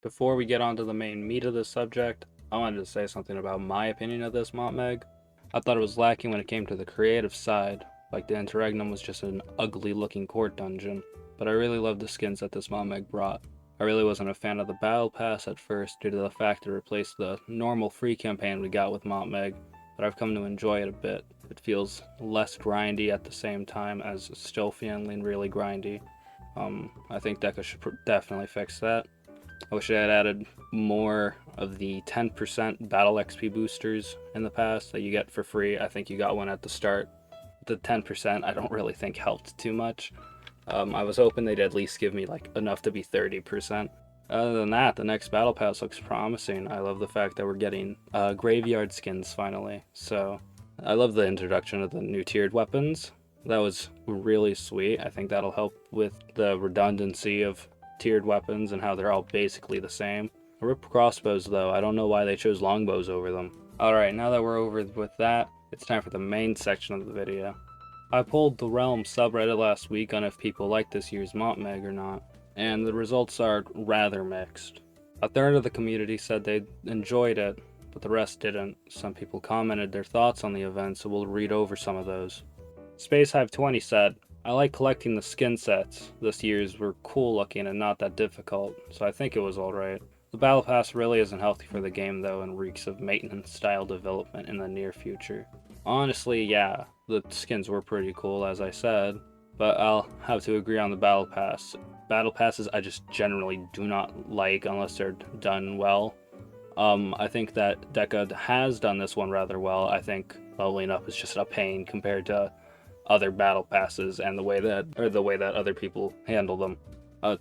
Before we get on to the main meat of this subject, I wanted to say something about my opinion of this MotMeg. I thought it was lacking when it came to the creative side, like the Interregnum was just an ugly looking court dungeon, but I really loved the skins that this MotMeg brought. I really wasn't a fan of the Battle Pass at first due to the fact it replaced the normal free campaign we got with MotMeg, but I've come to enjoy it a bit. It feels less grindy at the same time as still feeling really grindy. I think deca should definitely fix that. I wish I had added more of the 10% battle XP boosters in the past that you get for free. I think you got one at the start. The 10% I don't really think helped too much. I was hoping they'd at least give me like enough to be 30%. Other than that, the next battle pass looks promising. I love the fact that we're getting graveyard skins finally. So I love the introduction of the new tiered weapons. That was really sweet. I think that'll help with the redundancy of tiered weapons and how they're all basically the same. Rip crossbows though, I don't know why they chose longbows over them. Alright, now that we're over with that, it's time for the main section of the video. I polled the Realm subreddit last week on if people like this year's MotMeg or not, and the results are rather mixed. A third of the community said they enjoyed it, but the rest didn't. Some people commented their thoughts on the event, so we'll read over some of those. SpaceHive20 said, I like collecting the skin sets. This year's were cool looking and not that difficult, so I think it was alright. The Battle Pass really isn't healthy for the game though and reeks of maintenance style development in the near future. Honestly, yeah, the skins were pretty cool as I said, but I'll have to agree on the Battle Pass. Battle Passes I just generally do not like unless they're done well. I think that deca has done this one rather well. I think leveling up is just a pain compared to other battle passes and the way that other people handle them.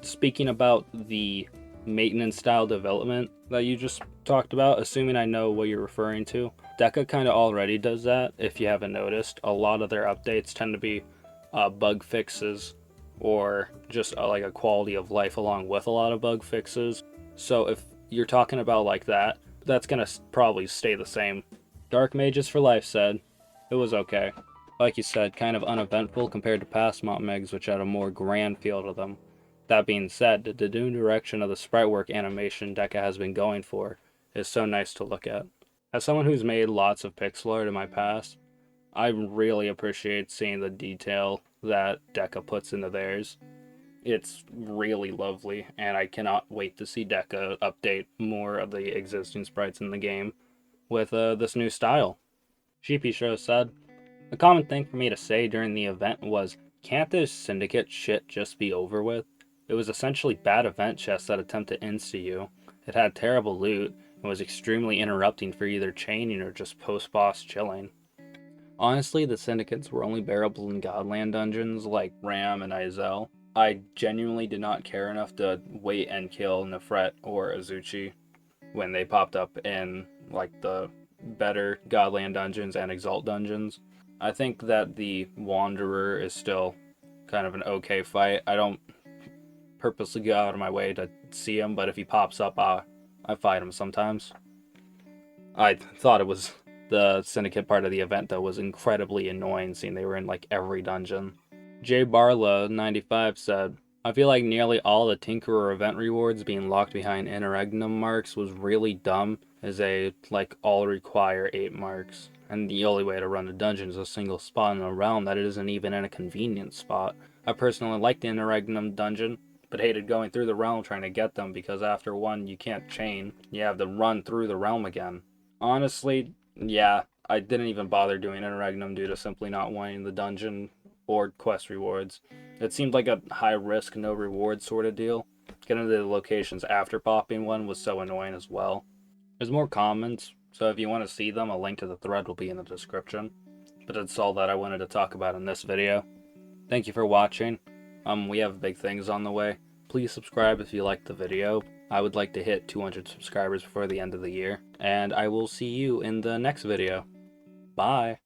Speaking about the maintenance style development that you just talked about, assuming I know what you're referring to, deca kind of already does that. If you haven't noticed, a lot of their updates tend to be bug fixes or just like a quality of life along with a lot of bug fixes. So if you're talking about like that, that's gonna probably stay the same. Dark Mages for Life said it was okay. Like you said, kind of uneventful compared to past MotMegs, which had a more grand feel to them. That being said, the new direction of the sprite work animation deca has been going for is so nice to look at. As someone who's made lots of pixel art in my past, I really appreciate seeing the detail that deca puts into theirs. It's really lovely, and I cannot wait to see deca update more of the existing sprites in the game with this new style. Sheepy Show said, a common thing for me to say during the event was, can't this syndicate shit just be over with? It was essentially bad event chests that attempt to insta you. It had terrible loot, and was extremely interrupting for either chaining or just post-boss chilling. Honestly, the syndicates were only bearable in Godland dungeons like Ram and Izel. I genuinely did not care enough to wait and kill Nefret or Azuchi when they popped up in like the better Godland dungeons and Exalt dungeons. I think that the Wanderer is still kind of an okay fight. I don't purposely go out of my way to see him, but if he pops up, I fight him sometimes. I thought it was the Syndicate part of the event that was incredibly annoying, seeing they were in like every dungeon. J Barlow 95 said, I feel like nearly all the Tinkerer event rewards being locked behind Interregnum marks was really dumb, as they like all require 8 marks. And the only way to run a dungeon is a single spot in a realm that isn't even in a convenient spot. I personally liked the Interregnum dungeon, but hated going through the realm trying to get them because after one you can't chain, you have to run through the realm again. Honestly, yeah, I didn't even bother doing Interregnum due to simply not wanting the dungeon or quest rewards. It seemed like a high risk, no reward sort of deal. Getting to the locations after popping one was so annoying as well. There's more comments, so if you want to see them, a link to the thread will be in the description. But that's all that I wanted to talk about in this video. Thank you for watching. We have big things on the way. Please subscribe if you liked the video. I would like to hit 200 subscribers before the end of the year. And I will see you in the next video. Bye!